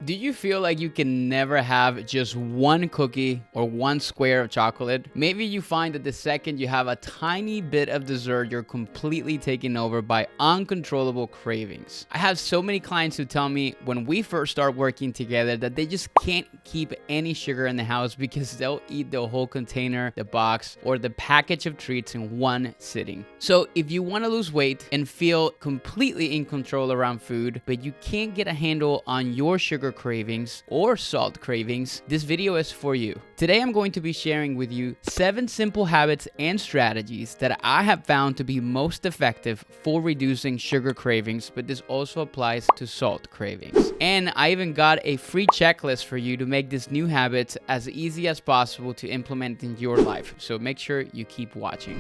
Do you feel like you can never have just one cookie or one square of chocolate? Maybe you find that the second you have a tiny bit of dessert, you're completely taken over by uncontrollable cravings. I have so many clients who tell me when we first start working together that they just can't keep any sugar in the house because they'll eat the whole container, the box, or the package of treats in one sitting. So if you want to lose weight and feel completely in control around food, but you can't get a handle on your sugar cravings or salt cravings, this video is for you. Today I'm going to be sharing with you 7 simple habits and strategies that I have found to be most effective for reducing sugar cravings, but this also applies to salt cravings. And I even got a free checklist for you to make this new habit as easy as possible to implement in your life. So make sure you keep watching.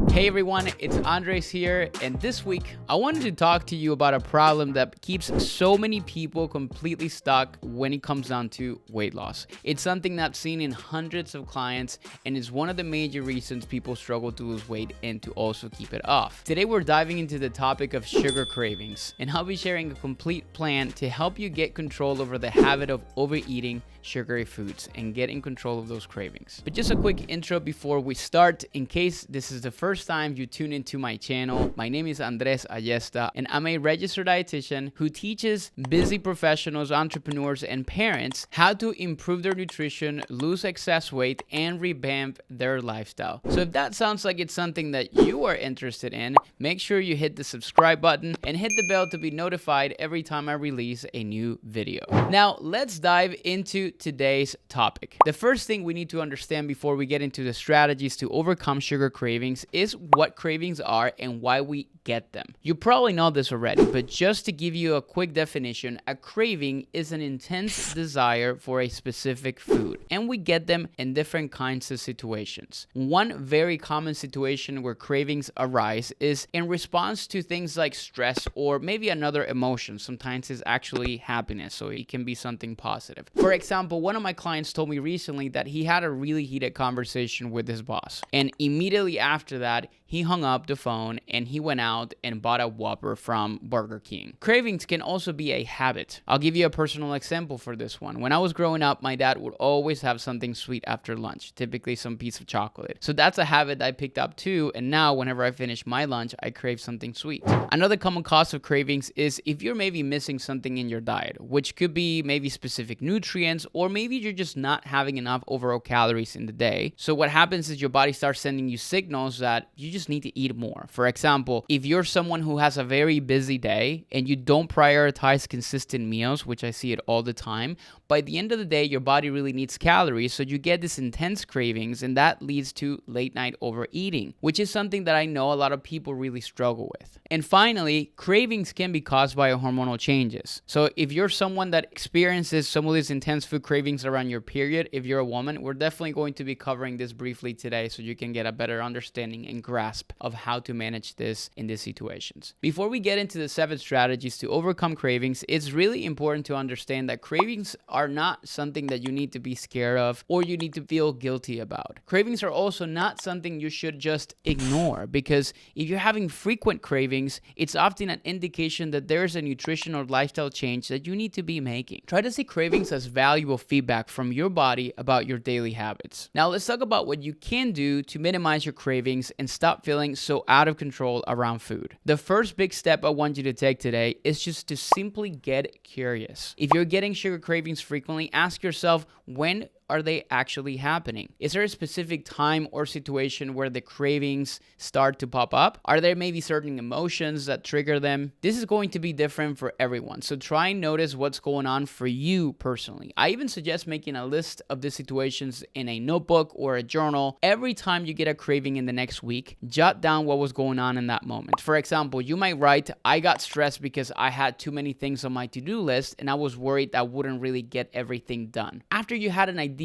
Hey everyone, it's Andres here, and this week I wanted to talk to you about a problem that keeps so many people completely stuck when it comes down to weight loss. It's something that I've seen in hundreds of clients and is one of the major reasons people struggle to lose weight and to also keep it off. Today we're diving into the topic of sugar cravings, and I'll be sharing a complete plan to help you get control over the habit of overeating sugary foods and get in control of those cravings. But just a quick intro before we start, in case this is the first time you tune into my channel. My name is Andres Ayesta, and I'm a registered dietitian who teaches busy professionals, entrepreneurs, and parents how to improve their nutrition, lose excess weight, and revamp their lifestyle. So if that sounds like it's something that you are interested in, make sure you hit the subscribe button and hit the bell to be notified every time I release a new video. Now, let's dive into today's topic. The first thing we need to understand before we get into the strategies to overcome sugar cravings is what cravings are and why we get them. You probably know this already, but just to give you a quick definition, a craving is an intense desire for a specific food, and we get them in different kinds of situations. One very common situation where cravings arise is in response to things like stress or maybe another emotion. Sometimes it's actually happiness, so it can be something positive. For example, one of my clients told me recently that he had a really heated conversation with his boss, and immediately after that, he hung up the phone and he went out and bought a Whopper from Burger King. Cravings can also be a habit. I'll give you a personal example for this one. When I was growing up, my dad would always have something sweet after lunch, typically some piece of chocolate. So that's a habit I picked up too, and now whenever I finish my lunch, I crave something sweet. Another common cause of cravings is if you're maybe missing something in your diet, which could be maybe specific nutrients, or maybe you're just not having enough overall calories in the day. So what happens is your body starts sending you signals that you just need to eat more. For example, if you're someone who has a very busy day and you don't prioritize consistent meals, which I see it all the time, by the end of the day, your body really needs calories, so you get this intense cravings, and that leads to late night overeating, which is something that I know a lot of people really struggle with. And finally, cravings can be caused by hormonal changes. So if you're someone that experiences some of these intense food cravings around your period, if you're a woman, we're definitely going to be covering this briefly today so you can get a better understanding and grasp of how to manage this in these situations. Before we get into the 7 strategies to overcome cravings, it's really important to understand that cravings are not something that you need to be scared of or you need to feel guilty about. Cravings are also not something you should just ignore, because if you're having frequent cravings, it's often an indication that there's a nutrition or lifestyle change that you need to be making. Try to see cravings as valuable feedback from your body about your daily habits. Now let's talk about what you can do to minimize your cravings and stop feeling so out of control around food. The first big step I want you to take today is just to simply get curious. If you're getting sugar cravings frequently, ask yourself, when are they actually happening? Is there a specific time or situation where the cravings start to pop up? Are there maybe certain emotions that trigger them? This is going to be different for everyone, so try and notice what's going on for you personally. I even suggest making a list of the situations in a notebook or a journal. Every time you get a craving in the next week, jot down what was going on in that moment. For example, you might write, I got stressed because I had too many things on my to-do list and I was worried I wouldn't really get everything done. After you had an idea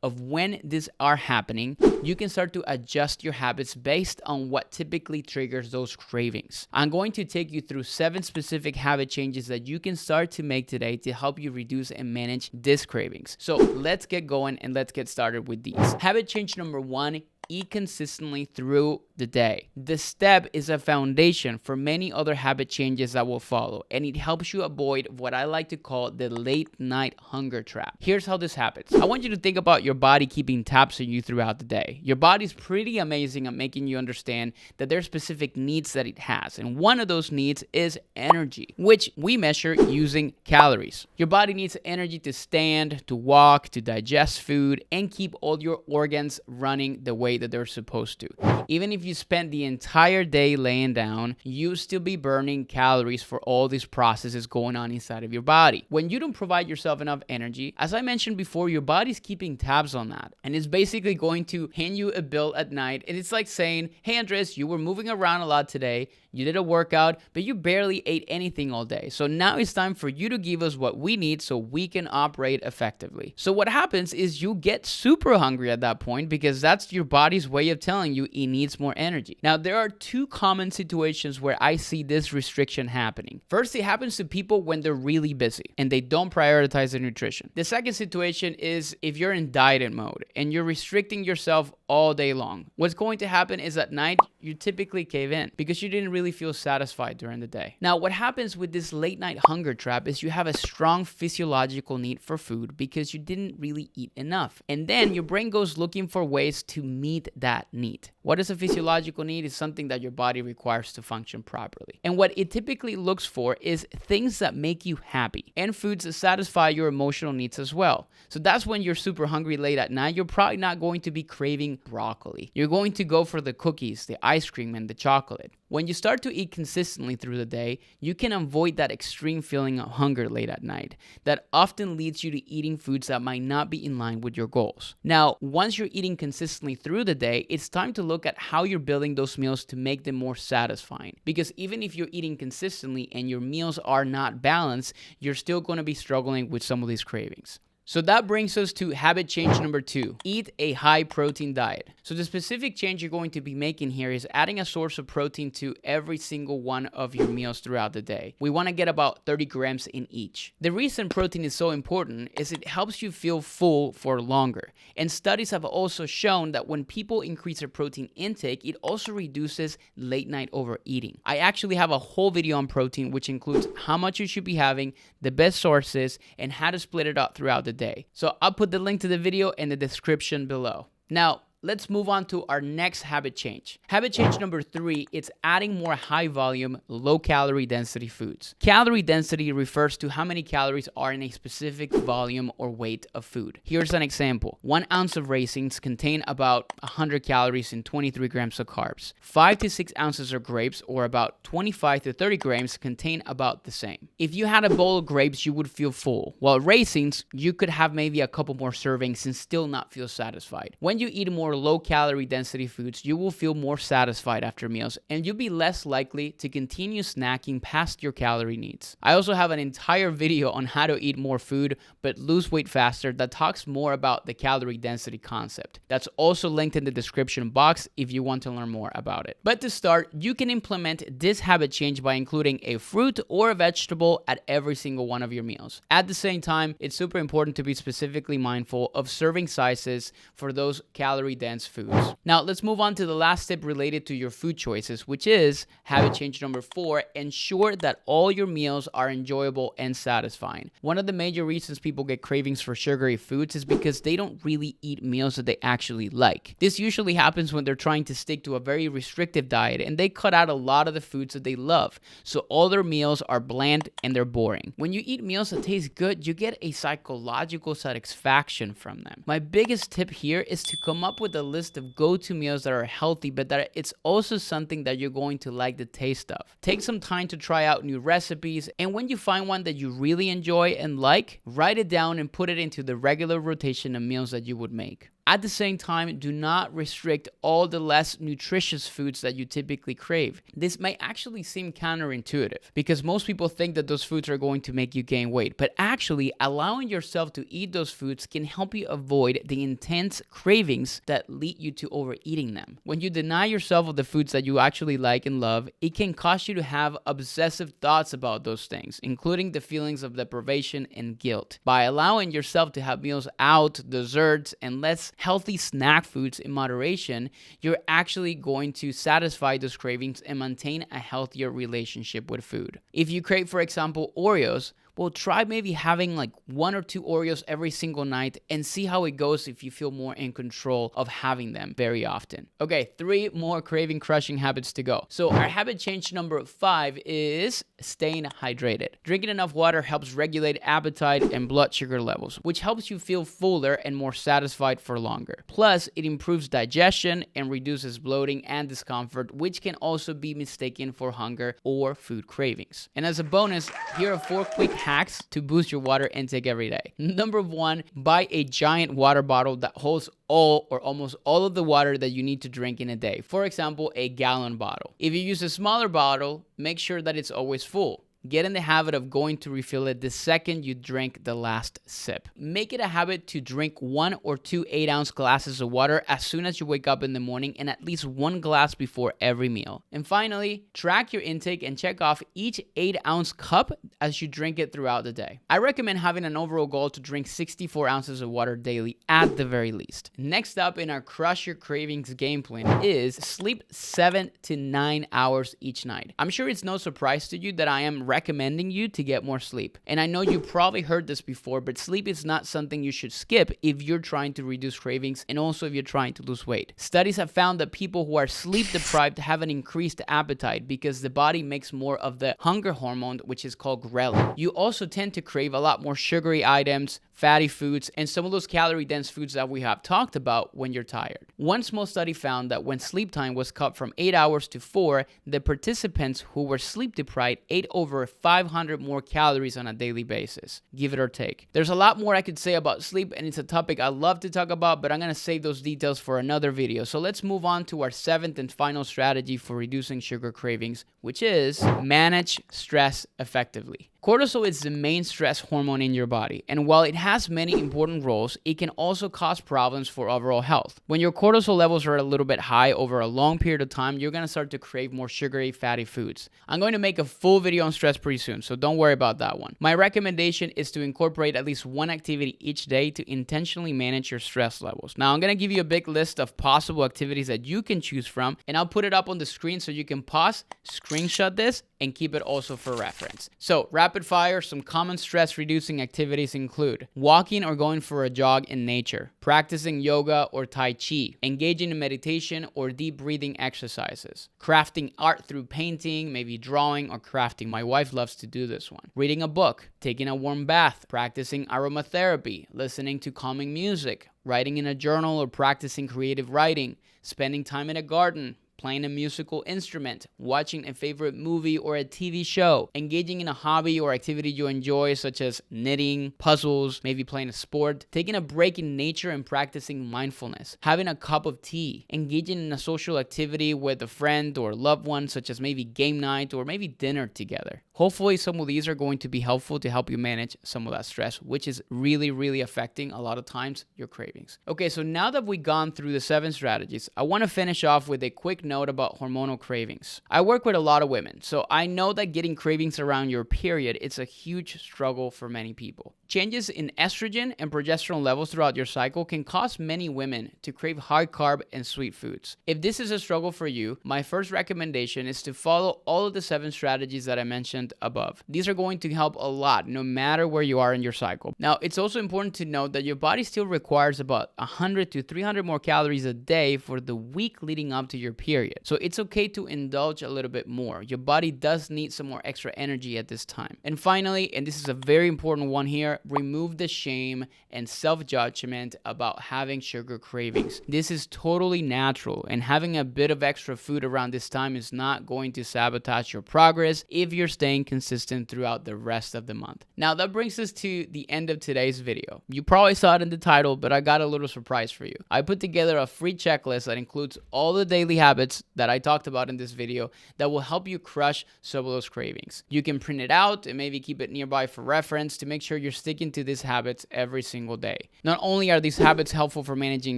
of when these are happening, you can start to adjust your habits based on what typically triggers those cravings. I'm going to take you through 7 specific habit changes that you can start to make today to help you reduce and manage these cravings. So let's get going and let's get started with these. Habit change number 1 eat consistently through the day. This step is a foundation for many other habit changes that will follow, and it helps you avoid what I like to call the late night hunger trap. Here's how this happens. I want you to think about your body keeping tabs on you throughout the day. Your body's pretty amazing at making you understand that there are specific needs that it has, and one of those needs is energy, which we measure using calories. Your body needs energy to stand, to walk, to digest food, and keep all your organs running the way that they're supposed to. Even if you spend the entire day laying down, you still be burning calories for all these processes going on inside of your body. When you don't provide yourself enough energy, as I mentioned before, your body's keeping tabs on that, and it's basically going to hand you a bill at night, and it's like saying, hey Andres, you were moving around a lot today, you did a workout, but you barely ate anything all day. So now it's time for you to give us what we need so we can operate effectively. So what happens is you get super hungry at that point because that's your body's way of telling you it needs more energy. Now, there are two common situations where I see this restriction happening. First, it happens to people when they're really busy and they don't prioritize their nutrition. The second situation is if you're in diet mode and you're restricting yourself all day long. What's going to happen is at night, you typically cave in because you didn't really feel satisfied during the day. Now, what happens with this late night hunger trap is you have a strong physiological need for food because you didn't really eat enough. And then your brain goes looking for ways to meet that need. What is a physiological need? Is something that your body requires to function properly. And what it typically looks for is things that make you happy and foods that satisfy your emotional needs as well. So that's when you're super hungry late at night, you're probably not going to be craving broccoli. You're going to go for the cookies, the ice cream, and the chocolate. When you start to eat consistently through the day, you can avoid that extreme feeling of hunger late at night that often leads you to eating foods that might not be in line with your goals. Now, once you're eating consistently through the day, it's time to look at how you're building those meals to make them more satisfying. Because even if you're eating consistently and your meals are not balanced, you're still going to be struggling with some of these cravings. So that brings us to habit change number 2. Eat a high protein diet. So the specific change you're going to be making here is adding a source of protein to every single one of your meals throughout the day. We want to get about 30 grams in each. The reason protein is so important is it helps you feel full for longer. And studies have also shown that when people increase their protein intake, it also reduces late night overeating. I actually have a whole video on protein, which includes how much you should be having, the best sources, and how to split it up throughout the day. So I'll put the link to the video in the description below. Now, let's move on to our next habit change. Habit change number 3, it's adding more high volume, low calorie density foods. Calorie density refers to how many calories are in a specific volume or weight of food. Here's an example. 1 ounce of raisins contain about 100 calories and 23 grams of carbs. 5 to 6 ounces of grapes, or about 25 to 30 grams, contain about the same. If you had a bowl of grapes, you would feel full, while raisins, you could have maybe a couple more servings and still not feel satisfied. When you eat more low calorie density foods, you will feel more satisfied after meals, and you'll be less likely to continue snacking past your calorie needs. I also have an entire video on how to eat more food but lose weight faster that talks more about the calorie density concept. That's also linked in the description box if you want to learn more about it. But to start, you can implement this habit change by including a fruit or a vegetable at every single one of your meals. At the same time, it's super important to be specifically mindful of serving sizes for those calorie dense foods. Now, let's move on to the last tip related to your food choices, which is habit change number 4. Ensure that all your meals are enjoyable and satisfying. One of the major reasons people get cravings for sugary foods is because they don't really eat meals that they actually like. This usually happens when they're trying to stick to a very restrictive diet and they cut out a lot of the foods that they love. So all their meals are bland and they're boring. When you eat meals that taste good, you get a psychological satisfaction from them. My biggest tip here is to come up with a list of go-to meals that are healthy, but that it's also something that you're going to like the taste of. Take some time to try out new recipes, and when you find one that you really enjoy and like, write it down and put it into the regular rotation of meals that you would make. At the same time, do not restrict all the less nutritious foods that you typically crave. This may actually seem counterintuitive because most people think that those foods are going to make you gain weight, but actually allowing yourself to eat those foods can help you avoid the intense cravings that lead you to overeating them. When you deny yourself of the foods that you actually like and love, it can cause you to have obsessive thoughts about those things, including the feelings of deprivation and guilt. By allowing yourself to have meals out, desserts, and less healthy snack foods in moderation, you're actually going to satisfy those cravings and maintain a healthier relationship with food. If you crave, for example, Oreos, well, try maybe having like 1 or 2 Oreos every single night and see how it goes if you feel more in control of having them very often. Okay, 3 more craving crushing habits to go. So our habit change number 5 is staying hydrated. Drinking enough water helps regulate appetite and blood sugar levels, which helps you feel fuller and more satisfied for longer. Plus, it improves digestion and reduces bloating and discomfort, which can also be mistaken for hunger or food cravings. And as a bonus, here are 4 quick hacks to boost your water intake every day. Number 1, buy a giant water bottle that holds all or almost all of the water that you need to drink in a day. For example, a gallon bottle. If you use a smaller bottle, make sure that it's always full. Get in the habit of going to refill it the second you drink the last sip. Make it a habit to drink 1 or 2 8-ounce glasses of water as soon as you wake up in the morning and at least 1 glass before every meal. And finally, track your intake and check off each 8-ounce cup as you drink it throughout the day. I recommend having an overall goal to drink 64 ounces of water daily at the very least. Next up in our Crush Your Cravings game plan is sleep 7 to 9 hours each night. I'm sure it's no surprise to you that I am recommending you to get more sleep. And I know you probably heard this before, but sleep is not something you should skip if you're trying to reduce cravings and also if you're trying to lose weight. Studies have found that people who are sleep deprived have an increased appetite because the body makes more of the hunger hormone, which is called ghrelin. You also tend to crave a lot more sugary items, fatty foods, and some of those calorie-dense foods that we have talked about when you're tired. One small study found that when sleep time was cut from 8 hours to 4, the participants who were sleep deprived ate over 500 more calories on a daily basis, give it or take. There's a lot more I could say about sleep, and it's a topic I love to talk about, but I'm going to save those details for another video. So let's move on to our 7th and final strategy for reducing sugar cravings, which is manage stress effectively. Cortisol is the main stress hormone in your body, and while it has many important roles, it can also cause problems for overall health. When your cortisol levels are a little bit high over a long period of time, you're going to start to crave more sugary, fatty foods. I'm going to make a full video on stress pretty soon, so don't worry about that one. My recommendation is to incorporate at least one activity each day to intentionally manage your stress levels. Now, I'm going to give you a big list of possible activities that you can choose from, and I'll put it up on the screen so you can pause, screenshot this, and keep it also for reference. So, rapid fire, some common stress reducing activities include walking or going for a jog in nature, practicing yoga or tai chi, engaging in meditation or deep breathing exercises, crafting art through painting, maybe drawing or crafting. My wife loves to do this one. Reading a book, taking a warm bath, practicing aromatherapy, listening to calming music, writing in a journal or practicing creative writing, spending time in a garden, playing a musical instrument, watching a favorite movie or a TV show, engaging in a hobby or activity you enjoy such as knitting, puzzles, maybe playing a sport, taking a break in nature and practicing mindfulness, having a cup of tea, engaging in a social activity with a friend or loved one such as maybe game night or maybe dinner together. Hopefully some of these are going to be helpful to help you manage some of that stress, which is really affecting a lot of times your cravings. Okay, so now that we've gone through the 7 strategies, I want to finish off with a quick note about hormonal cravings. I work with a lot of women, so I know that getting cravings around your period is a huge struggle for many people. Changes in estrogen and progesterone levels throughout your cycle can cause many women to crave high carb and sweet foods. If this is a struggle for you, my first recommendation is to follow all of the 7 strategies that I mentioned above. These are going to help a lot no matter where you are in your cycle. Now, it's also important to note that your body still requires about 100 to 300 more calories a day for the week leading up to your period. So it's okay to indulge a little bit more. Your body does need some more extra energy at this time. And finally, and this is a very important one here, remove the shame and self-judgment about having sugar cravings. This is totally natural, and having a bit of extra food around this time is not going to sabotage your progress if you're staying consistent throughout the rest of the month. Now that brings us to the end of today's video. You probably saw it in the title, but I got a little surprise for you. I put together a free checklist that includes all the daily habits that I talked about in this video that will help you crush some of those cravings. You can print it out and maybe keep it nearby for reference to make sure you're sticking to these habits every single day. Not only are these habits helpful for managing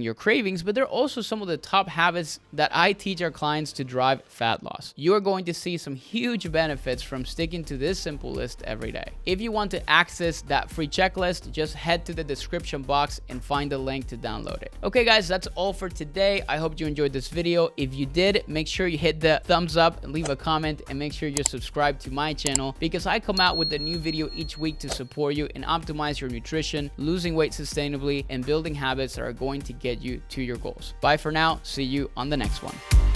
your cravings, but they're also some of the top habits that I teach our clients to drive fat loss. You are going to see some huge benefits from sticking to this simple list every day. If you want to access that free checklist, just head to the description box and find the link to download it. Okay guys, that's all for today. I hope you enjoyed this video. If you did, make sure you hit the thumbs up and leave a comment, and make sure you're subscribed to my channel because I come out with a new video each week to support you and optimize your nutrition, losing weight sustainably, and building habits that are going to get you to your goals. Bye for now. See you on the next one.